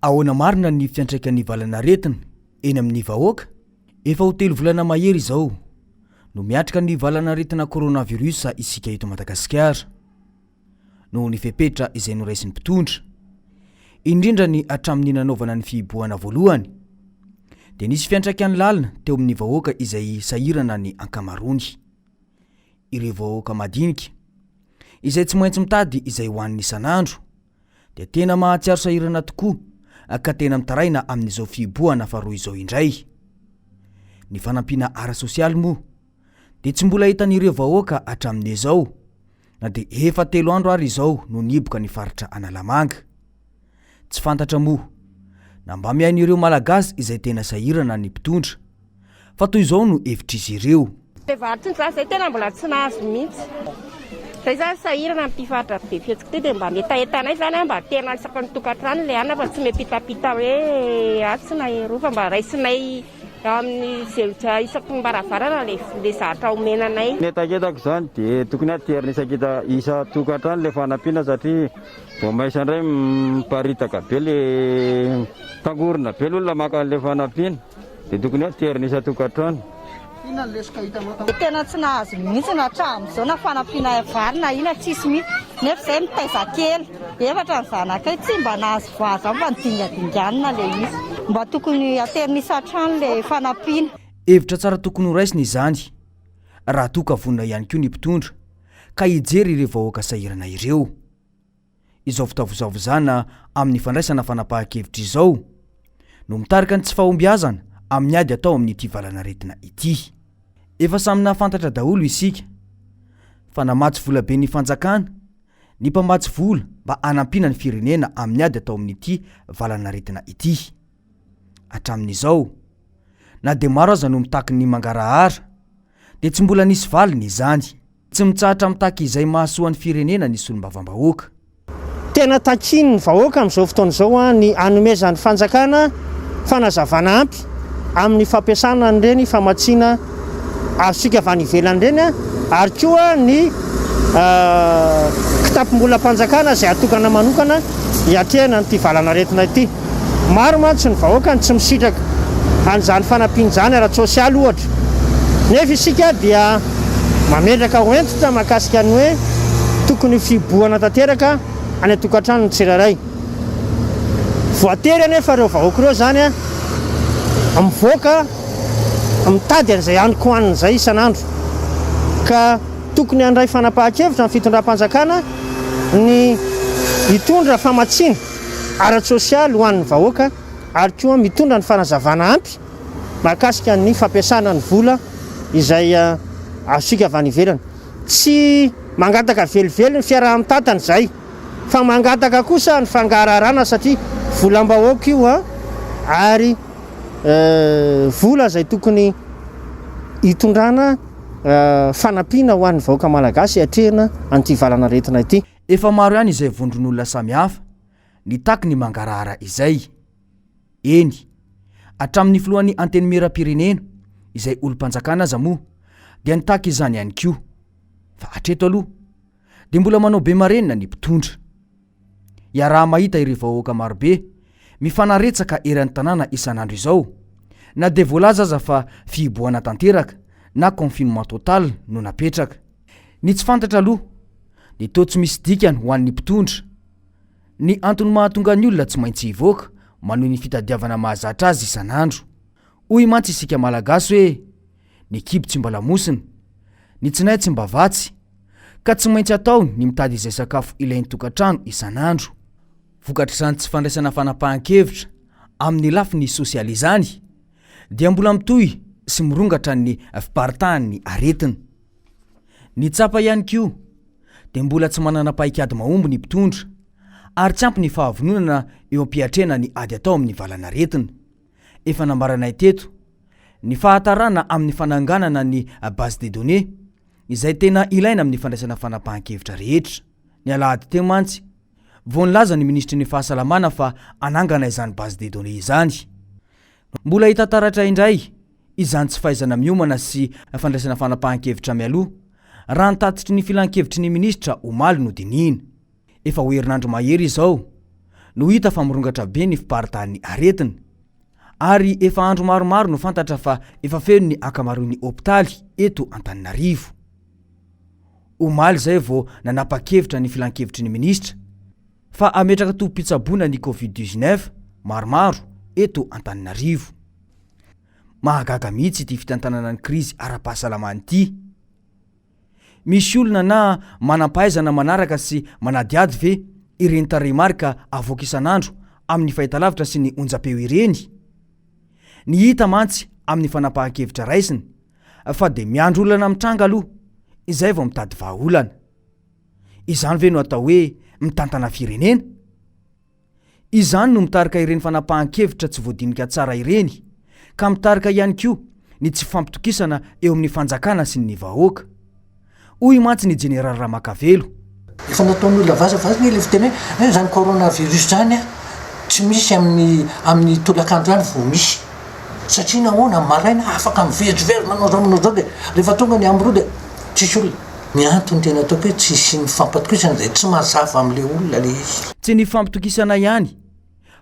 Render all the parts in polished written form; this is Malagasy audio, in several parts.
Ahoana marina ny Fiantraikan'Ny Valan'Aretina eny amin'ny vahoaka. Efa ho 3 volana mahery izao no miatrika ny valan'aretina coronavirus isika eto Madagasikara. No ny fepetra izay noraisin'ny mpitondra, indrindra ny hatramin'ny nanaovana ny fihibohana voalohany, dia nisy fiantraikan'ny lalina teo amin'ny vahoaka izay sahirana ny ankamaroany. Ireo vahoaka madinika izay tsy maintsy mitady izay hoan'ny isan'andro dia tena mahatsiaro sahirana tokoa, ka tena mitaraina amin'izao fihibohana faharoa izao indray. Ny fanampiana ara-sosialy moa dia tsy mbola hitan'ireo vahoaka hatramin'izao, na dia efa 3 andro ary izao no niboka ny faritra Analamanga. Tsy fantatra moa na mba mihain'ireo malagasy izay tena sahirana ny mpitondra, fa toy izao no hevitr'izy ireo. Zay tena mbola tsy nahazo mihitsy. Zay zany sahirana amin'ny faritra be fihetsika ty dia mba metaetanay zany mba tena isaka ny tokantrano le ana fa tsy mepitapita hoe atsy na eroa fa mba raisinay amin'ny zelotra isaky ny baravarana le zatra omenanay. Netaketako zany dia tokony aterina isakita isa tokantrano le fanampiana satria vao maisa indray miparitaka be le tangorona be olona maka le fanampiana dia tokony aterina isa tokantrano. Tena tsy nahazo mihitsy na hatramin'izao na fanampiana varina ina tsisy mihitsy, nefa izay mitaiza kely efatra ny zanakay tsy mba nahazo vaza mba nidingadinganina le izy, mba tokony aterina isan-trano le fanampiana. Hevitra tsara tokony ho raisina izany raha toa ka vonina ihany koa ny mpitondra ka hijery ireo vahoaka sahirana ireo. Izao fitavozavozana amin'ny fandraisana fanapahan-kevitra izao no mitarika ny tsy fahombiazana amin'ny ady atao amin'ity valan'aretina ity. Efa samy nahafantatra daholo isika fa namatsy vola be ny fanjakana, ny mpamatsy vola mba hanampiana ny firenena amin'ny ady atao amin'ity valan'aretina ity. Hatramin'izao na dia maro aza no mitaky ny mangarahara dia tsy mbola nisy valiny izany. Tsy mitsahatra mitaky izay mahasoa ny firenena ny solombavam-bahoaka. Tena takiny ny vahoaka amin'izao fotoana izao ny hanomezan'ny fanjakana fanazavana ampy amin'ny fampiasana an'ireny famatsiana azosika avy any ivelany ireny, ary koa ny kitapom-bolam-panjakana izay atokana manokana hiatrehana n'ity valan'aretina ity. Maro mantsy ny vahoaka ny tsy misitraka an'izany fanampiana izany ara-tsosialy ohatra, nefa isika dia mametraka hoentitra mahakasika ny hoe tokony fihibohana tanteraka any atokantrano ny tsirairay. Voatery anefa ireo vahoaka ireo zany mivoaka mitady an'izay aniko hoanina izay isan'andro, ka tokony handray fanapahan-kevitra ny fitondram-panjakana ny hitondra famatsiana ara-tsosialy ho an'ny vahoaka, ary koa mitondra ny fanazavana ampy mahakasika ny fampiasana ny vola izay azosika avy any ivelany. Tsy mangataka velively ny fiaraha-mitantana izay, fa mangataka kosa ny fangararana satria volam-bahoaka io ary vola izay tokony hitondrana fanampiana ho an'ny vahoaka malagasy hatrehina an'ity valan'aretina ity. Efa maro ihany izay vondron'olona samihafa nitaky ny mangarahara izay. Eny, hatramin'ny filohan'ny antenimieram-pirenena izay olom-panjakana aza moa dia nitaky izany ihany koa. Fa hatreto aloha dia mbola manao be marenina ny mpitondra. Iaraha mahita ireo vahoaka marobe mifanaretsaka eran'ny tanàna isan'andro izao, na dia voalaza aza fa fihibohana tanteraka na confinement total no napetraka. Ny tsy fantatra aloha dia toa tsy misy dikany ho an'ny mpitondra. Ny antony mahatonga ny olona tsy maintsy hivoaka manohy ny fitadiavana mahazatra azy isan'andro. Hoy mantsy isika malagasy hoe ny kibo tsy mba lamosina, ny tsinay tsy mba vatsy, ka tsy maintsy ataony ny mitady izay sakafo ilain'ny tokantrano isan'andro. Vokatra izany tsy fandraisana fanapahan-kevitra amin'ny lafiny sosialy izany dia mbola mitohy sy mirongatra ny fiparitahan'ny aretina. Ny tsapa ihany koa dia mbola tsy manana paikady mahomby ny mpitondra, ary tsy ampy ny fahavononana eo ampiatrena ny ady atao amin'ny valan'aretina. Efa nambaranay teto ny fahatarana amin'ny fananganana ny base de données izay tena ilaina amin'ny fandraisana fanapahan-kevitra rehetra. Ny alahady teo mantsy vao nilaza ny ministry ny fahasalamana fa anangana izany base de données izany. Mbola hita taratra indray izany tsy fahaizana miomana sy fandraisana fanapahan-kevitra mialoha raha nitatitry ny filan-kevitry ny ministra omaly no dinihina. Efa ho herinandro mahery izao no hita fa mirongatra be ny fiparitany aretina ary efa andro maromaro no fantatra fa efa feno ny akamaroan'ny hôpitaly eto Antananarivo. Omaly zay vao nanapa-kevitra ny filan-kevitry ny ministra fa ametraka tobim-pitsaboana ny COVID-19 maromaro eto Antananarivo. Mahagaga mihitsy ity fitantanana ny krizy ara-pahasalamany ity. Misy olona na manam-pahaizana manaraka sy manadiady ve ireny tarehimarika avoaka isan'andro amin'ny fahitalavitra sy ny onjam-peo ireny. Ny hita mantsy amin'ny fanapahan-kevitra raisiny fa de miandro olana mitranga aloha izay vao mitady vahaolana. Izany ve no atao hoe mitantana firenena? Izany no mitarika ireny fanapahan-kevitra tsy voadinika tsara ireny ka mitarika ihany koa ny tsy fampitokisana eo amin'ny fanjakana sy ny vahoaka. Hoy mantsy ny General Ramakavelo. Efa nataon'ny olona vazavaza ny fiteny hoe zany coronavirus zany tsy misy amin'ny tolakandro any vao misy. Satria nahoana maraina afaka mivezivezy manao zao de rehefa tonga ny amro de tsisy olona. Ny antony tena ataoko hoe tsisy ny fampatokisana zay tsy mazava amin'le olona le izy. Tsy ny fampitokisana ihany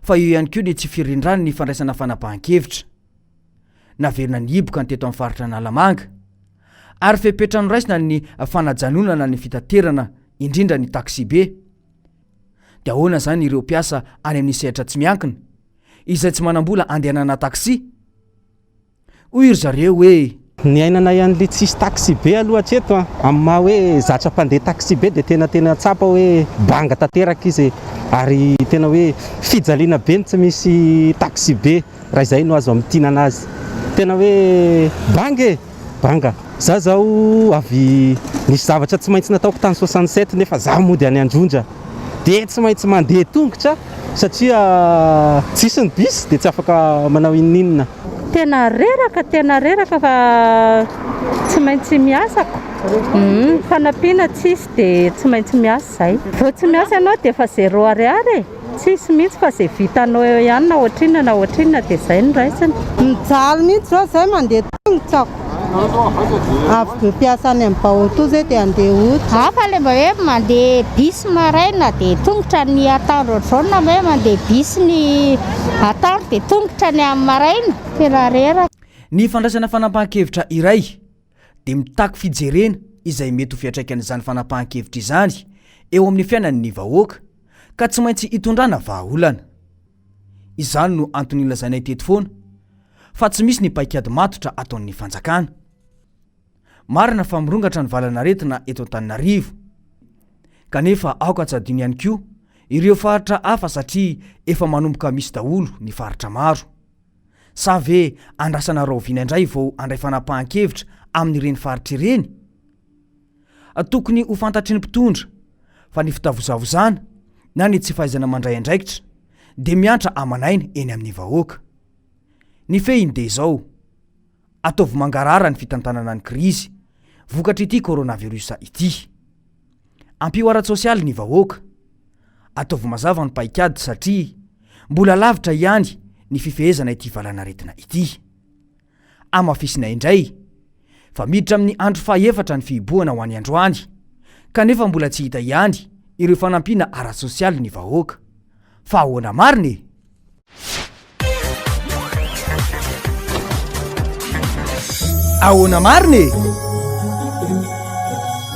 fa eo ihany koa ny tsy firindrany ny fandraisana fanapahan-kevitra. Naverina ny iboka ny teto amin'ny faritra Analamanga ary fepetra noraisina ny fanajanonana ny fitaterana indrindra ny taxi be. De ahoana zany ireo mpiasa any amin'ny sehatra tsy miankina izay tsy manambola andehanana taxi? Hoy ry zareo hoe ny ainana ihany tsisy taxi be aloha hatreto amin'ny maha hoe zatra mpandeha taxi be de tena tsapa hoe banga tanteraka izy ary tena hoe fijaliana be ny tsy misy taxi be raha izay no azo amitinana azy. Tena hoe banga za zao avy nisy zavatra tsy maintsy nataoko tany 67 nefa za mody any Androndra de tsy maintsy mandeha tongotra satria tsisy ny bis de tsy afaka manao ininina. Tena reraka fa tsy maintsy miasako. Fanampiana tsisy de tsy maintsy miasa zay. Vao tsy miasa ianao de fa 0 ariary. Tsisy mihitsy fa zay vitanao eo ihany na ohatrinona de zay no raisiny. Mijaly mihitsy zao zay mandeha tongotra. Avy mpiasa any amin'ny baoto zay de andeha otra. Hafa le mba hoe mandeha bis maraina de tongotra ny atandro otrona hoe mandeha bis ny atandro de tongotra ny amin'ny maraina. Tena reraka. Ny fandraisana fanapahan-kevitra iray de mitaky fijerena izay mety ho fiantraikan'izany fanapahan-kevitra izany eo amin'ny fiainan'ny vahoaka ka tsy maintsy hitondrana vahaolana. Izany no antony ilazanay teto foana fa tsy misy ny paikady matotra ataon'ny fanjakana. Marina fa mirongatra ny Valan'Aretina eto Antananarivo kanefa aoka tsy adino ihany koa ireo faritra hafa satria efa manomboka misy daholo ny faritra maro. Sa ve andrasana raoviana indray vao andray fanapahan-kevitra amin'ireny faritra ireny? Tokony ho fantatry ny mpitondra fa ny fitavozavozana na ny tsy fahaizana mandray andraikitra de miantra amanaina eny amin'ny vahoaka. Ny fehiny de zao ataovy mangarara ny fitantanana ny krizy vokatra ity coronavirus ity. Ampio ara-tsosialy ny vahoaka. Ataovy mazava ny paikady satria mbola lavitra ihany ny fifehezana ity Valan'Aretina ity. Amafisina indray fa miditra amin'ny andro fahaefatra ny fihibohana ho any androany kanefa mbola tsy hita ihany ireo fanampiana ara-tsosialy ny vahoaka. Fa ahoana marina? Ahoana marina?